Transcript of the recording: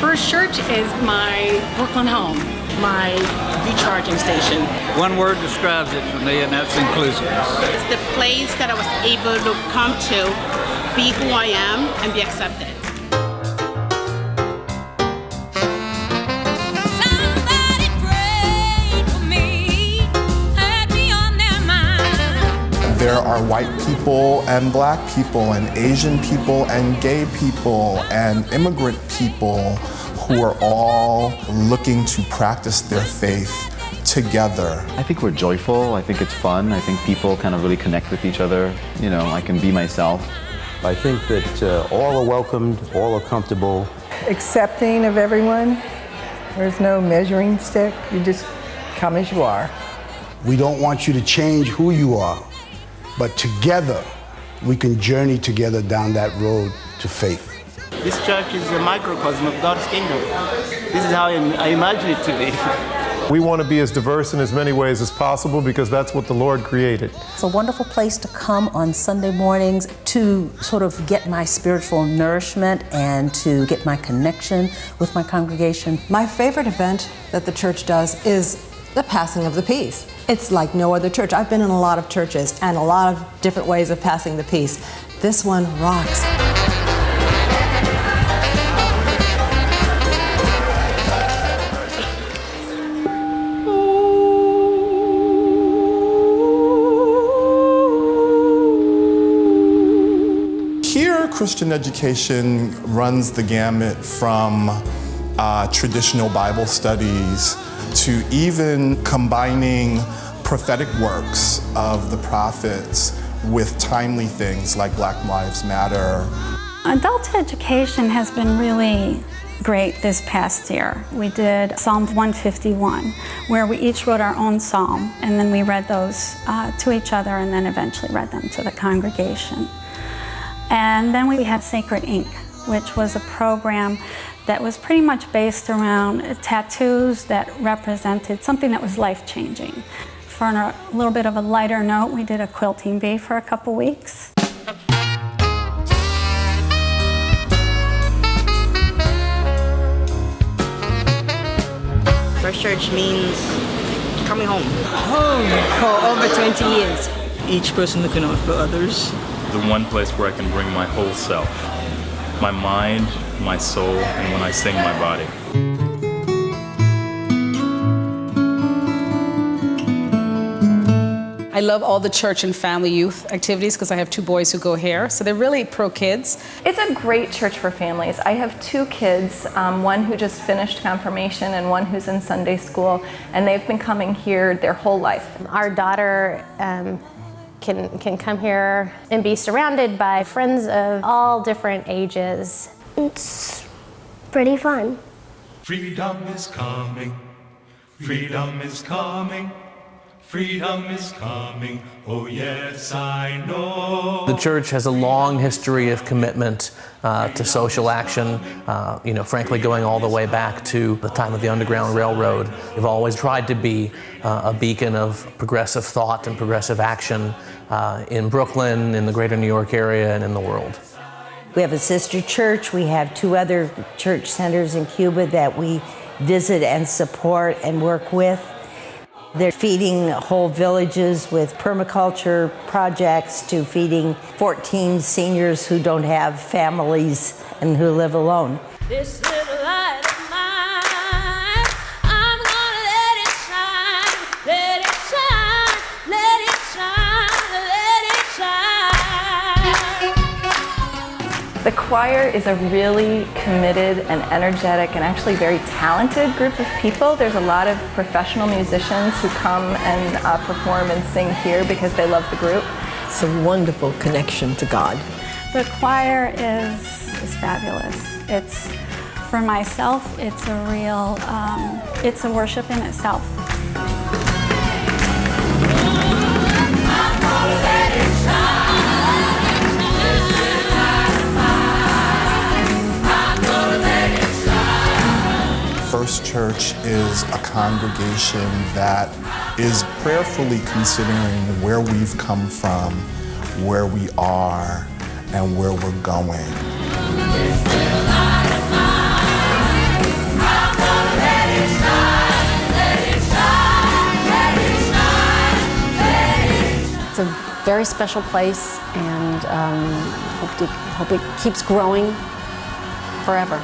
First Church is my Brooklyn home, my recharging station. One word describes it for me, and that's inclusiveness. It's the place that I was able to come to, be who I am, and be accepted. There are white people and black people and Asian people and gay people and immigrant people who are all looking to practice their faith together. I think we're joyful. I think it's fun. I think people kind of really connect with each other. You know, I can be myself. I think that all are welcomed, all are comfortable. Accepting of everyone. There's no measuring stick. You just come as you are. We don't want you to change who you are. But together, we can journey together down that road to faith. This church is a microcosm of God's kingdom. This is how I imagine it to be. We want to be as diverse in as many ways as possible because that's what the Lord created. It's a wonderful place to come on Sunday mornings to sort of get my spiritual nourishment and to get my connection with my congregation. My favorite event that the church does is the passing of the peace. It's like no other church. I've been in a lot of churches and a lot of different ways of passing the peace. This one rocks. Here, Christian education runs the gamut from traditional Bible studies to even combining prophetic works of the prophets with timely things like Black Lives Matter. Adult education has been really great this past year. We did Psalm 151, where we each wrote our own psalm, and then we read those to each other and then eventually read them to the congregation. And then we had Sacred Ink, which was a program that was pretty much based around tattoos that represented something that was life-changing. For a little bit of a lighter note, we did a quilting bee for a couple weeks. First Church means coming home. Home for over 20 years. Each person looking out for others. The one place where I can bring my whole self, my mind, my soul, and when I sing, my body. I love all the church and family youth activities because I have 2 boys who go here, so they're really pro-kids. It's a great church for families. I have 2 kids, one who just finished confirmation and one who's in Sunday school, and they've been coming here their whole life. Our daughter can come here and be surrounded by friends of all different ages. It's pretty fun. Freedom is coming. Freedom is coming. Freedom is coming. Oh yes, I know. The church has a long history of commitment to social action, frankly going all the way back to the time of the Underground Railroad. We've always tried to be a beacon of progressive thought and progressive action in Brooklyn, in the greater New York area, and in the world. We have a sister church. We have 2 other church centers in Cuba that we visit and support and work with. They're feeding whole villages with permaculture projects to feeding 14 seniors who don't have families and who live alone. This little light of mine, I'm gonna let it shine, let it shine, let it shine, let it shine. The choir is a really committed and energetic and actually very talented group of people. There's a lot of professional musicians who come and perform and sing here because they love the group. It's a wonderful connection to God. The choir is fabulous. It's, for myself, it's a real, it's a worship in itself. First Church is a congregation that is prayerfully considering where we've come from, where we are, and where we're going. very special place, and hope it keeps growing forever.